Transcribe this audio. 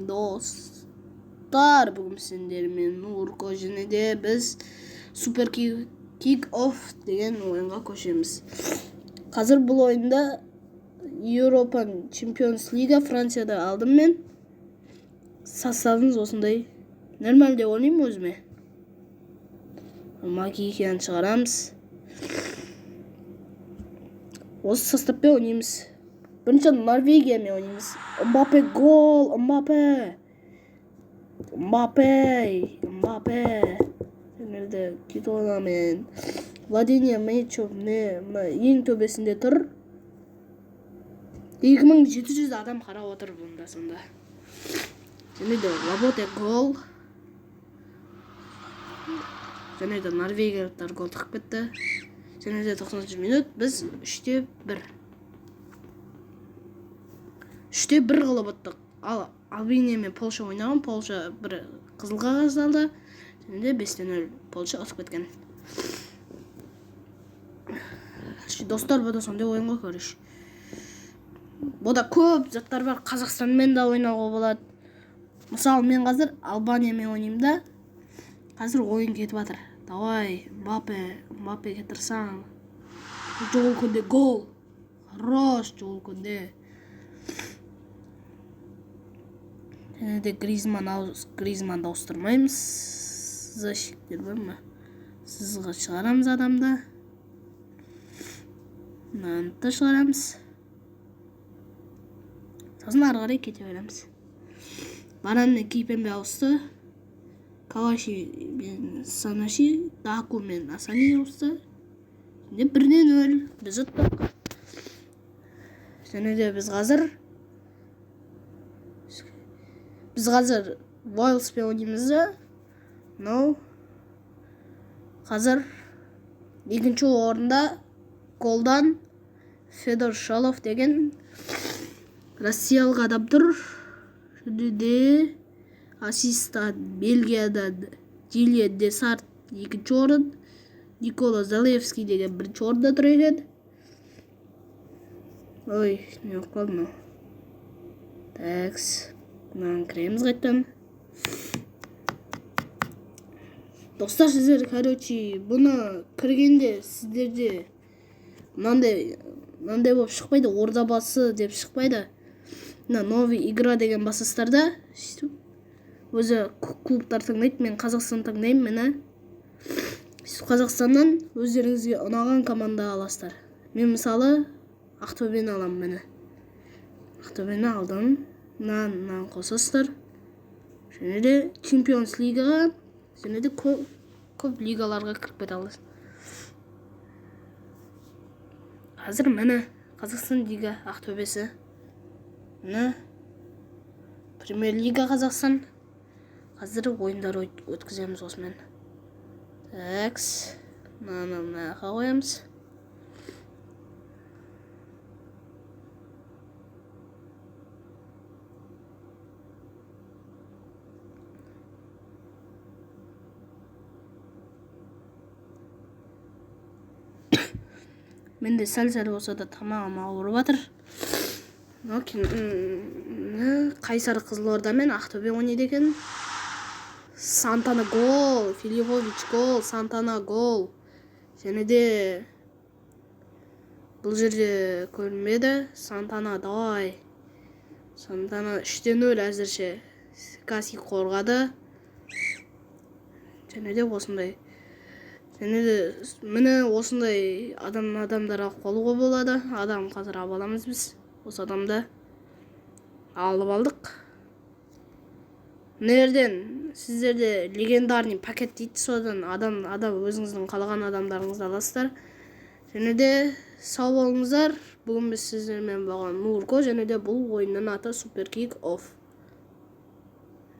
Dostlar, bugün sizlerle Nurko және de biz Super Kick Off деген oyunға көшеміз. Қазір бұл oyunda European Champions League Францияда алдым мен. Составымыз осындай. Нормалде ойнаймын өзіме. Макикені шығарамыз. Осы составпен ойнаймыз. Бірінші Норвегиямен ойнаймыз. Мбаппе гол, Мбаппе. Nerede Kitolamen. Vladimir Mechov ең төбесінде тұр. 2700 адам қарап отыр бұнда сонда. Және де Лаботе гол. Және де норвегиялықтар гол тығып кетті. Және де 90 минут біз 3-1. 3-1 қылып ұттық. Ал Albania мен Polsha ойнаған. Polsha бір қызыл қағаз алды. Және де 5-0 Polsha ұтып кеткен. Достар, бұда сондай ойынға көріш. Бұда көп заттар бар. Қазақстанмен де ойнауға болады. Мысалы, мен қазір Албаниямен ойнаймын да. Қазір ойын кетіп жатыр. Давай, Мбаппе кетірсаң. Жол күнде гол. Хорош жол күнде. Және де Гризманды ауыстырмаймыз. Защиттер бар ма? Сызға шығарамыз адамды. Нантты шығарамыз. Сосын ары қарай кете береміз. Баранны Кипембе ауысты. Калаши мен Санаши, Даку мен Асани ауысты. Және 1-0 біз ұттық. Және де біз қазір Уайлспен ойнаймыз да. Қазір екінші орында голдан Федор Шалов деген Россиялық адам тұр. Және де ассистент Бельгиядан Дилье Десарт екінші орын, Никола Залевский деген бірінші орында тұр екен. Ой, не болып қалды ма? Такс, мынаны кіреміз қайттан. Достар, сіздер, бұны кіргенде сіздерде мынандай болып шықпайды, ордабасы деп шықпайды. Новый игра деген басыстарда өзі клубтар таңдайды. Мен Қазақстан таңдаймын. Қазақстаннан өздеріңізге ұнаған команда аласыздар. Мен мысалы Ақтөбені аламын. Ақтөбені алдым. Мынаны қосасыздар. Және де Champions Лигаға, және де көп лигаларға кіріп кете аласыз. Қазір Қазақстан лига Ақтөбесі. Премьер лига Қазақстан. Қазір ойындар өткіземіз осымен. Такс, мына қойамыз. Менде сәл-сәл болса да тамағым ауырып жатыр. Қайсар Қызылорда мен Ақтөбе ойнайды екен. Сантана гол, Филиппович гол, Сантана гол. Және де бұл жерде көрінбеді. Сантана давай. Сантана 3-0 әзірше. Каси қорғады. Және де осындай. Және де міне осындай адамдарға қолуға болады. Адам қазір абаламыз біз. Осы адамды алып алдық. Нерден сіздерде легендарный пакет дейді, содан адам өзіңіздің қалаған адамдарыңызды аласыздар. Және де сау болыңыздар. Бүгін біз сіздермен болған Нурко, және де бұл ойынның аты Super Kick Off.